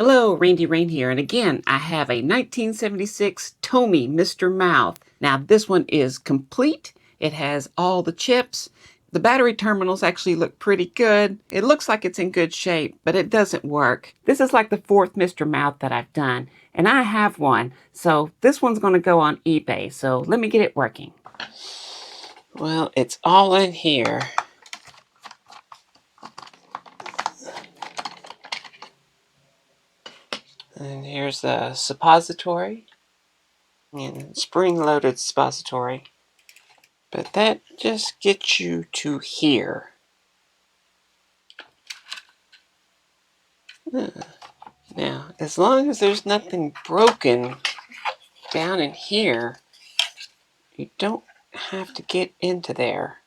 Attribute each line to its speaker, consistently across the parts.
Speaker 1: Hello, Randy Rain here, and again, I have a 1976 TOMY Mr. Mouth. Now, this one is complete. It has all the chips. The battery terminals actually look pretty good. It looks like it's in good shape, but it doesn't work. This is like the fourth Mr. Mouth that I've done, and I have one. So this one's going to go on eBay, so let me get it working. Well, it's all in here. And here's the suppository. And spring-loaded suppository. But that just gets you to here. Now, as long as there's nothing broken down in here, you don't have to get into there.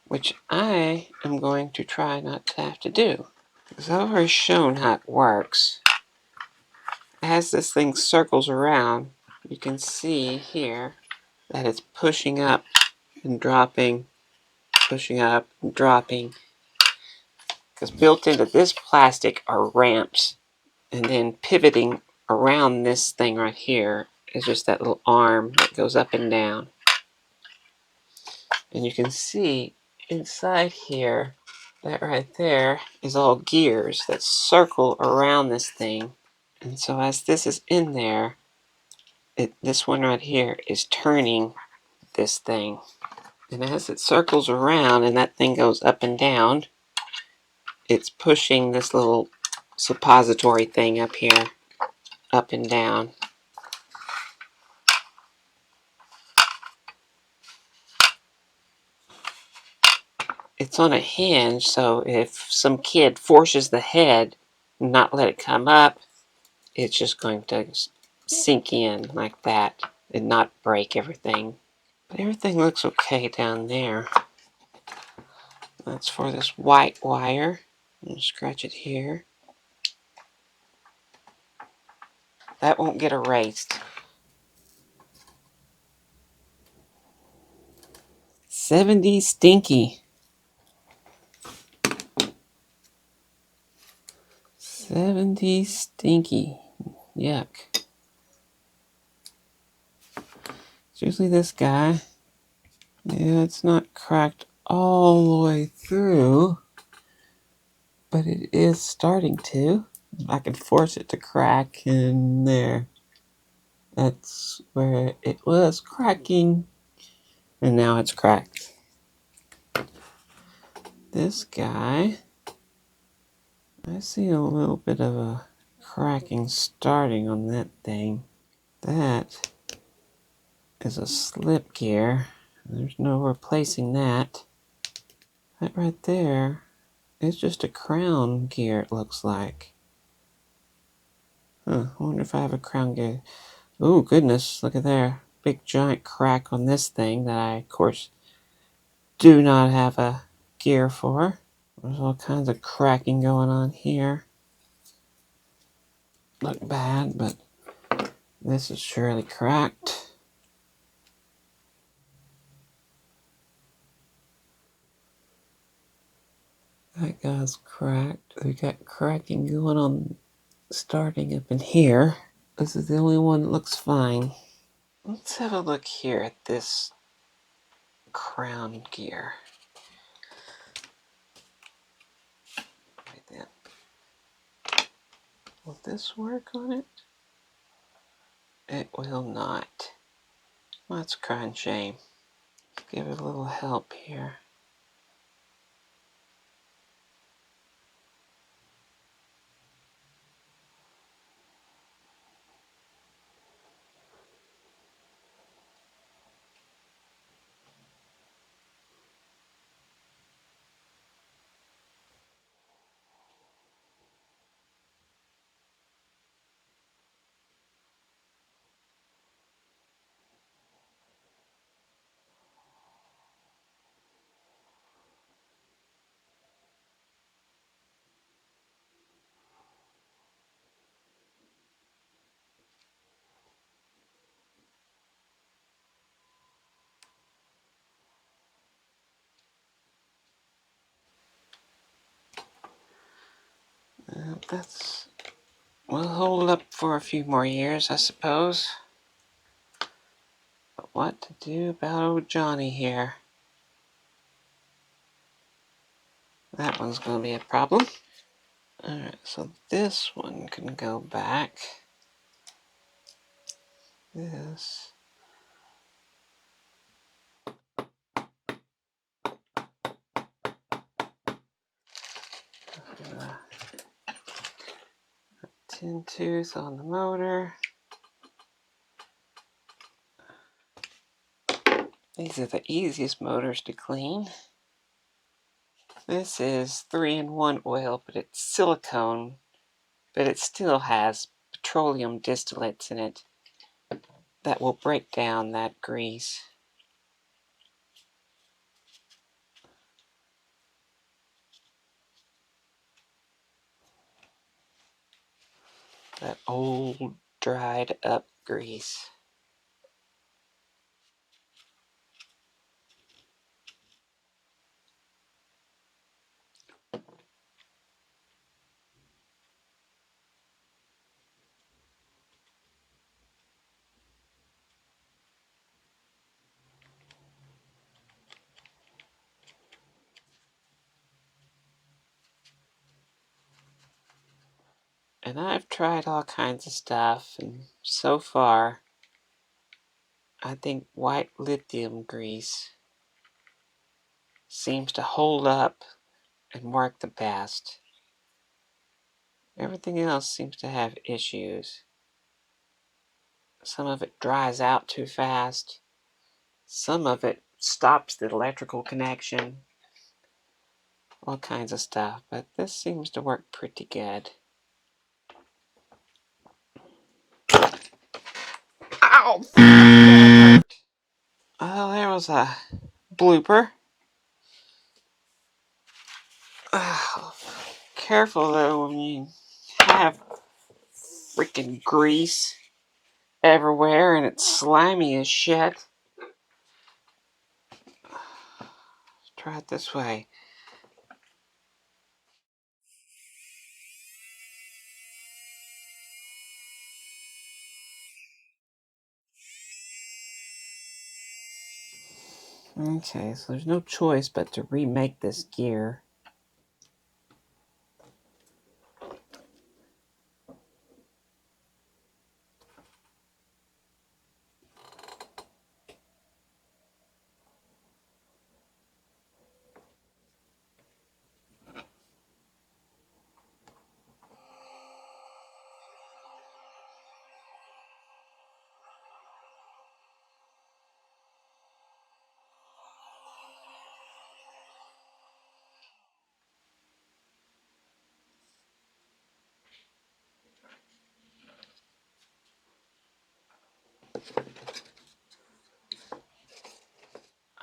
Speaker 1: Which I am going to try not to have to do. Because I've already shown how it works. As this thing circles around, you can see here that it's pushing up and dropping, pushing up and dropping. Because built into this plastic are ramps, and then pivoting around this thing right here is just that little arm that goes up and down. And you can see inside here, that right there is all gears that circle around this thing. And so as this is in there, this one right here is turning this thing. And as it circles around and that thing goes up and down, it's pushing this little suppository thing up here, up and down. It's on a hinge, so if some kid forces the head and not let it come up, it's just going to sink in like that and not break everything. But everything looks okay down there. That's for this white wire. I'll scratch it here. That won't get erased. 70 stinky. 70 stinky. Yuck. It's usually this guy. Yeah, it's not cracked all the way through, but it is starting to. I can force it to crack in there. That's where it was cracking, and now it's cracked. This guy, I see a little bit of a cracking starting on that thing. That is a slip gear. There's no replacing that. That right there is just a crown gear, it looks like. Huh, I wonder if I have a crown gear. Oh, goodness, look at there. Big giant crack on this thing that I, of course, do not have a gear for. There's all kinds of cracking going on here. Look bad, but this is surely cracked. That guy's cracked. We got cracking going on starting up in here. This is the only one that looks fine. Let's have a look here at this crown gear. Right there. Will this work on it? It will not. Well, that's a crying shame. Let's give it a little help here. That's We'll hold up for a few more years, I suppose. But what to do about old Johnny here? That one's going to be a problem. Alright, so this one can go back. This. Tin tooth on the motor. These are the easiest motors to clean. This is 3-in-1 oil, but it's silicone, but it still has petroleum distillates in it that will break down that grease. That old, dried up grease. And I've tried all kinds of stuff, and so far, I think white lithium grease seems to hold up and work the best. Everything else seems to have issues. Some of it dries out too fast. Some of it stops the electrical connection. All kinds of stuff, but this seems to work pretty good. Ow! That hurt. Oh, there was a blooper. Oh, careful though when you have freaking grease everywhere and it's slimy as shit. Try it this way. Okay, so there's no choice but to remake this gear.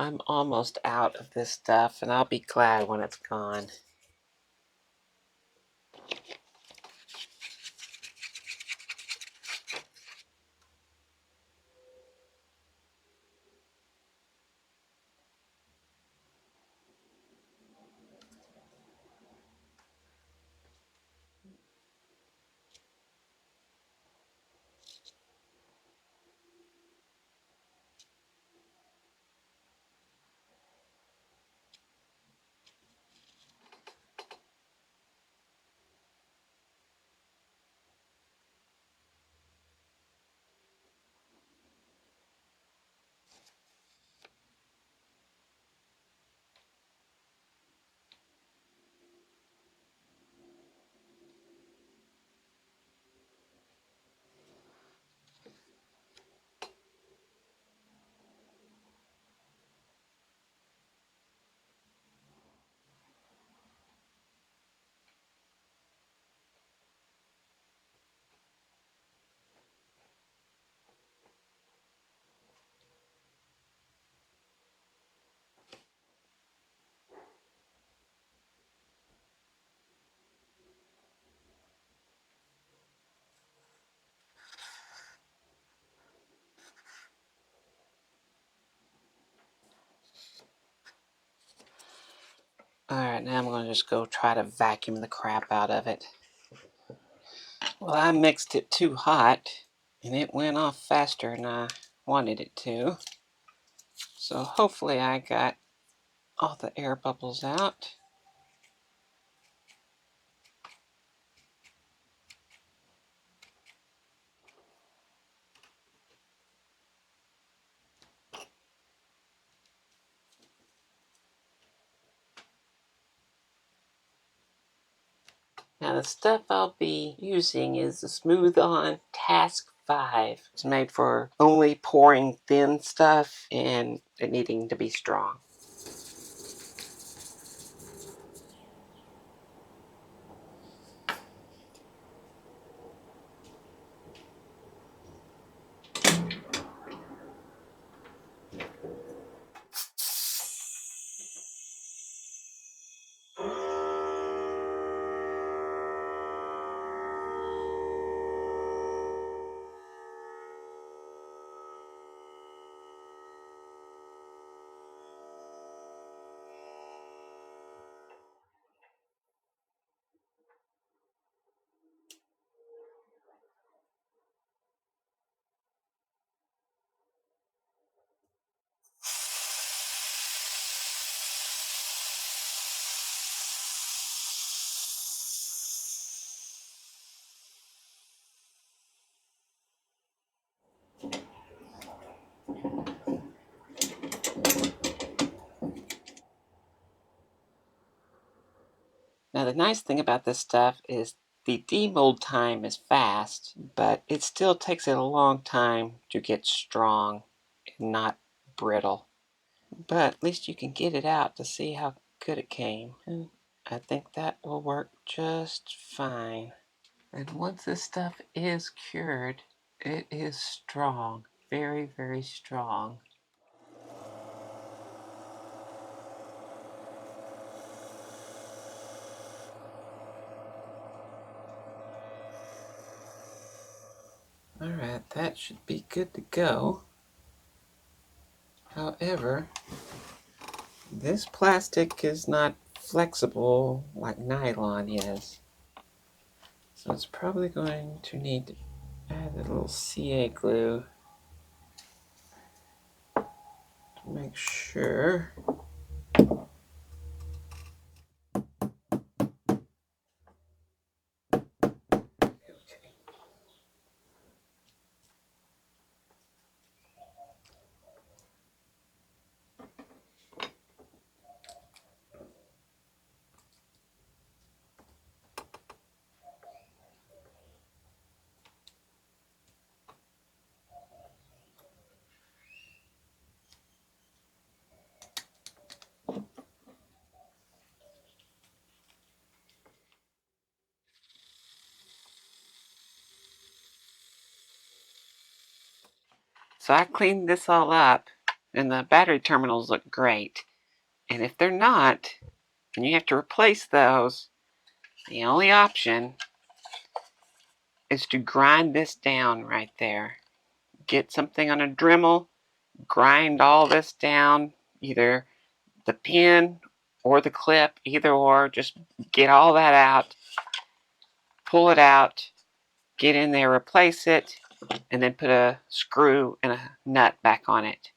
Speaker 1: I'm almost out of this stuff, and I'll be glad when it's gone. Alright, now I'm going to just go try to vacuum the crap out of it. Well, I mixed it too hot, and it went off faster than I wanted it to. So hopefully I got all the air bubbles out. Now the stuff I'll be using is the Smooth On Task 5. It's made for only pouring thin stuff and it needing to be strong. Now the nice thing about this stuff is the demold time is fast, but it still takes it a long time to get strong and not brittle. But at least you can get it out to see how good it came. And I think that will work just fine. And once this stuff is cured, it is strong. Very, very strong. Alright, that should be good to go. However, this plastic is not flexible like nylon is. So it's probably going to need to add a little CA glue to make sure. Okay. So I cleaned this all up, and the battery terminals look great. And if they're not, and you have to replace those, the only option is to grind this down right there. Get something on a Dremel, grind all this down, either the pin or the clip, either or. Just get all that out, pull it out, get in there, replace it, and then put a screw and a nut back on it.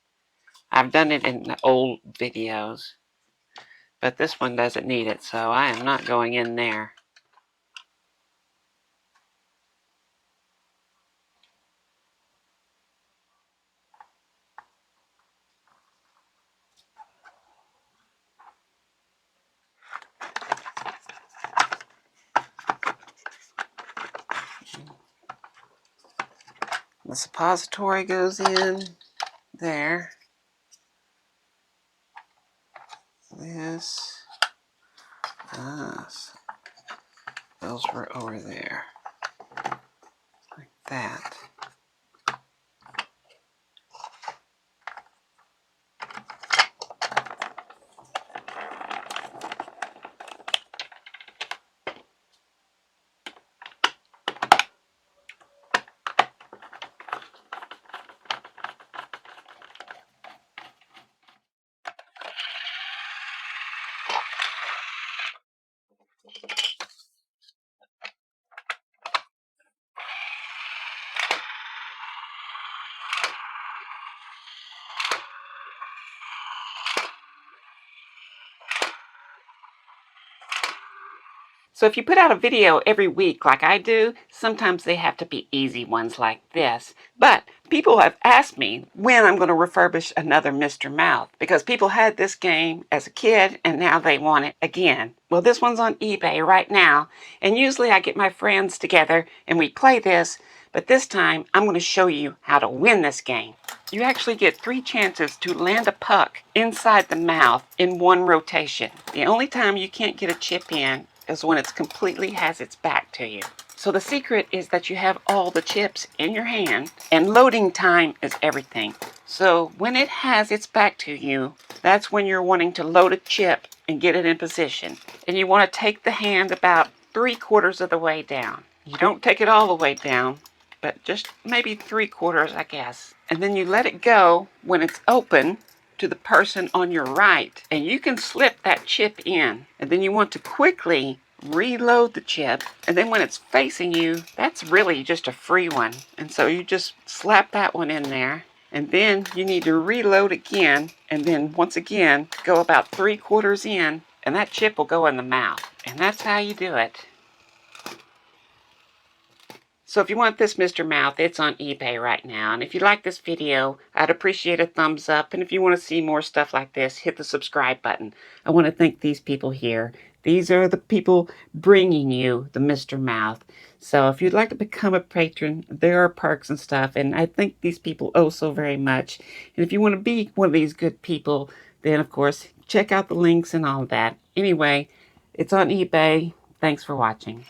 Speaker 1: I've done it in the old videos, but this one doesn't need it, so I am not going in there. The suppository goes in there. This, those were over there, like that. So if you put out a video every week like I do, sometimes they have to be easy ones like this. But people have asked me when I'm going to refurbish another Mr. Mouth, because people had this game as a kid and now they want it again. Well, this one's on eBay right now, and usually I get my friends together and we play this, but this time I'm going to show you how to win this game. You actually get 3 chances to land a puck inside the mouth in one rotation. The only time you can't get a chip in is when it completely has its back to you. So the secret is that you have all the chips in your hand, and loading time is everything. So when it has its back to you, that's when you're wanting to load a chip and get it in position. And you want to take the hand about 3/4 of the way down. You don't take it all the way down, but just maybe 3/4, I guess. And then you let it go when it's open to the person on your right, and you can slip that chip in. And then you want to quickly reload the chip, and then when it's facing you, that's really just a free one. And so you just slap that one in there, and then you need to reload again, and then once again go about 3/4 in, and that chip will go in the mouth. And that's how you do it. So if you want this Mr. Mouth, it's on eBay right now. And if you like this video, I'd appreciate a thumbs up. And if you want to see more stuff like this, hit the subscribe button. I want to thank these people here. These are the people bringing you the Mr. Mouth. So if you'd like to become a patron, there are perks and stuff. And I thank these people oh so very much. And if you want to be one of these good people, then of course, check out the links and all that. Anyway, it's on eBay. Thanks for watching.